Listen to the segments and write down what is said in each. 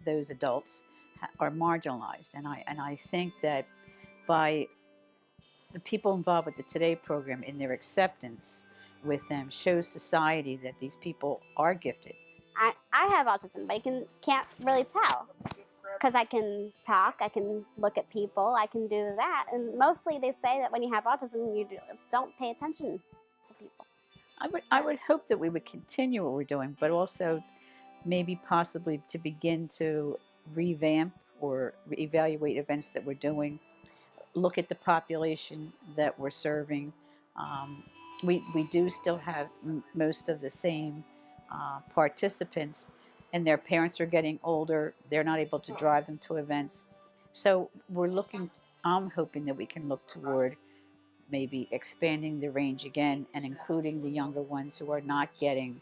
those adults are marginalized. And I think that by the people involved with the Today program in their acceptance with them shows society that these people are gifted. I have autism, but you can't really tell because I can talk, I can look at people, I can do that. And mostly they say that when you have autism, you don't pay attention to people. I would hope that we would continue what we're doing, but also maybe possibly to begin to revamp or evaluate events that we're doing, look at the population that we're serving. Um, we do still have most of the same participants, and their parents are getting older. They're not able to drive them to events. So we're looking, I'm hoping that we can look toward maybe expanding the range again and including the younger ones who are not getting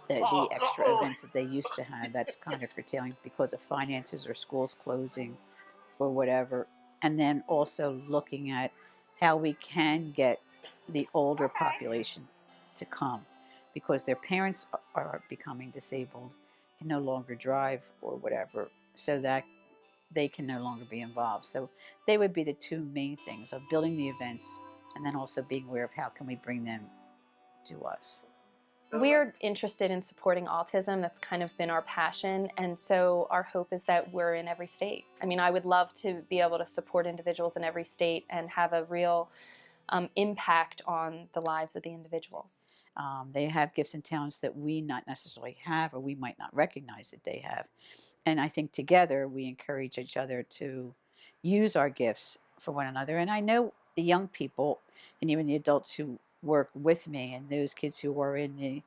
the extra events that they used to have. That's kind of curtailing because of finances or schools closing or whatever. And then also looking at how we can get the older population to come because their parents are becoming disabled, can no longer drive or whatever, so that they can no longer be involved. So they would be the two main things of building the events and then also being aware of how can we bring them to us. We're interested in supporting autism. That's kind of been our passion, and so our hope is that we're in every state. I mean, I would love to be able to support individuals in every state and have a real impact on the lives of the individuals. They have gifts and talents that we not necessarily have or we might not recognize that they have. And I think together we encourage each other to use our gifts for one another. And I know the young people and even the adults who work with me and those kids who are in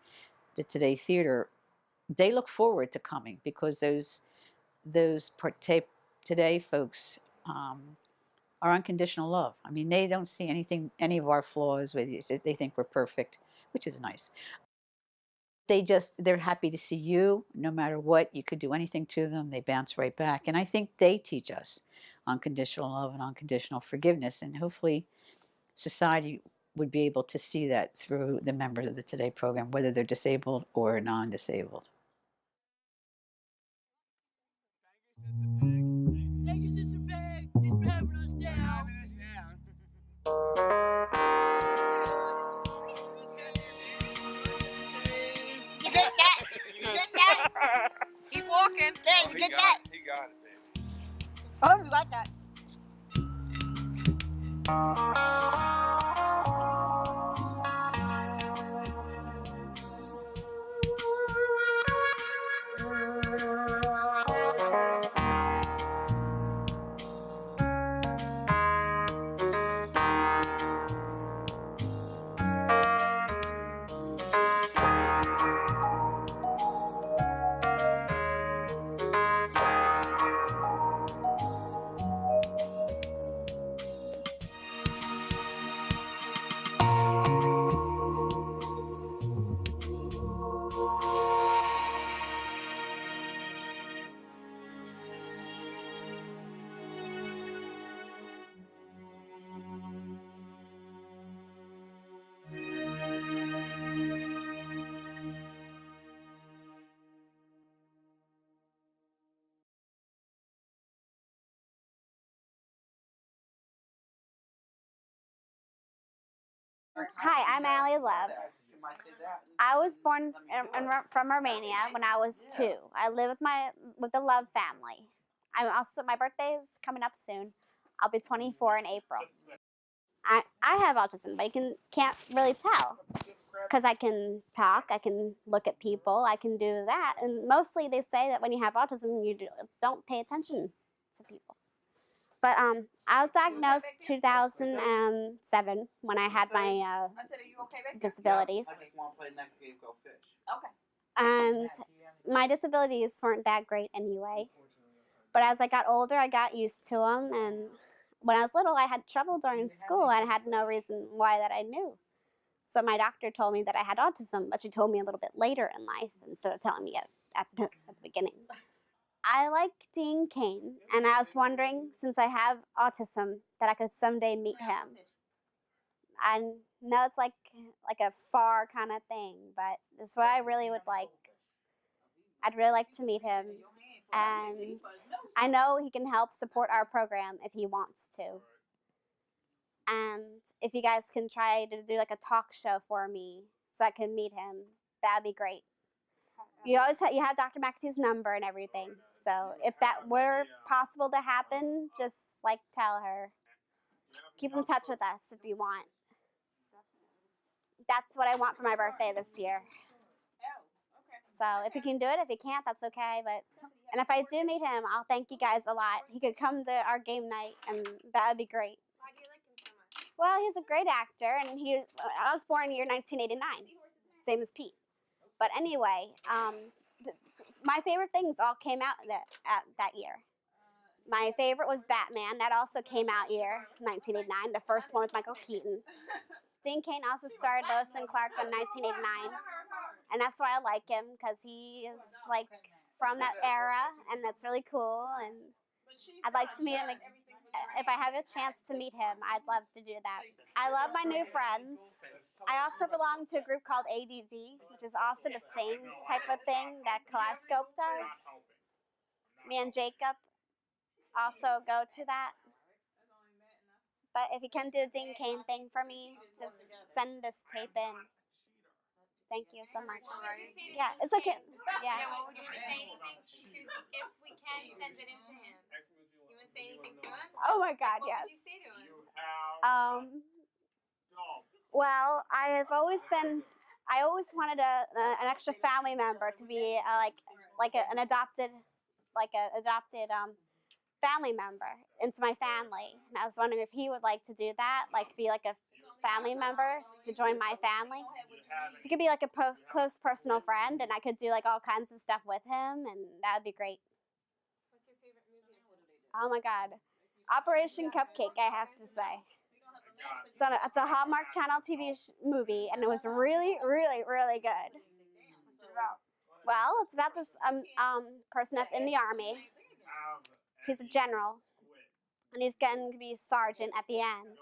the Today Theater, they look forward to coming because those Today folks are unconditional love. I mean, they don't see any of our flaws with you. They think we're perfect, which is nice. They're happy to see you no matter what. You could do anything to them, they bounce right back. And I think they teach us unconditional love and unconditional forgiveness. And hopefully society would be able to see that through the members of the Today program, whether they're disabled or non-disabled. Thank you, Sister Peg. Thanks for having us down. You get that? You get that? Keep walking. Dad, you get that? He got it, baby. Oh, you like that? Hi, I'm Allie Love. I was born from Romania when I was 2. I live with the Love family. My birthday is coming up soon. I'll be 24 in April. I have autism, but you can't really tell because I can talk, I can look at people, I can do that. And mostly they say that when you have autism, you don't pay attention to people. But I was diagnosed 2007 when I had my disabilities. And my disabilities weren't that great anyway. But as I got older, I got used to them. And when I was little, I had trouble during school. And I had no reason why that I knew. So my doctor told me that I had autism, but she told me a little bit later in life instead of telling me at the beginning. I like Dean Cain, and I was wondering, since I have autism, that I could someday meet him. I know it's like a far kind of thing, but it's what I really would like. I'd really like to meet him And I know he can help support our program if he wants to. And if you guys can try to do like a talk show for me so I can meet him, that'd be great. You always you have Dr. McAtee's number and everything. So if that were possible to happen, just like tell her. Keep in touch with us if you want. That's what I want for my birthday this year. So if you can do it, if you can't, that's okay. And if I do meet him, I'll thank you guys a lot. He could come to our game night, and that would be great. Why do you like him so much? Well, he's a great actor, and I was born in the year 1989, same as Pete. But anyway, my favorite things all came out that year. My favorite was Batman. That also came out year 1989, the first one with Michael Keaton. Dean Cain also starred Lois and Clark in 1989, and that's why I like him, because he is like from that era, and that's really cool. And I'd like to meet him. If I have a chance to meet him, I'd love to do that. I love my new friends. I also belong to a group called ADD, which is also the same type of thing that Kaleidoscope does. Me and Jacob also go to that. But if you can do the Dean Cain thing for me, just send this tape in. Thank you so much. Yeah, it's okay. Yeah. What would you say anything to, if we can send it in to him? You want to say anything to him? Oh my God, What yes. would you say to him? Well, I always wanted an extra family member to be an adopted family member into my family. And I was wondering if he would like to do that, like be like a family member to join my family. He could be like a close personal friend, and I could do like all kinds of stuff with him, and that would be great. What's your favorite movie? Oh my God. Operation Cupcake, I have to say. It's a Hallmark Channel TV movie, and it was really, really, really good. What's it about? Well, it's about this person that's in the Army. He's a general, and he's going to be a sergeant at the end.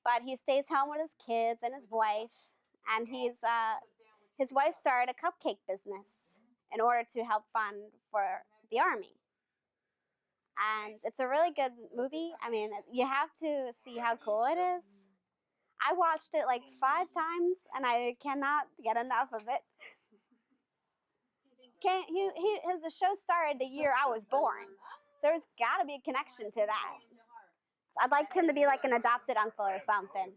But he stays home with his kids and his wife, and his wife started a cupcake business in order to help fund for the Army. And it's a really good movie. I mean, you have to see how cool it is. I watched it like 5 times, and I cannot get enough of it. The show started the year I was born. So there's got to be a connection to that. I'd like him to be like an adopted uncle or something.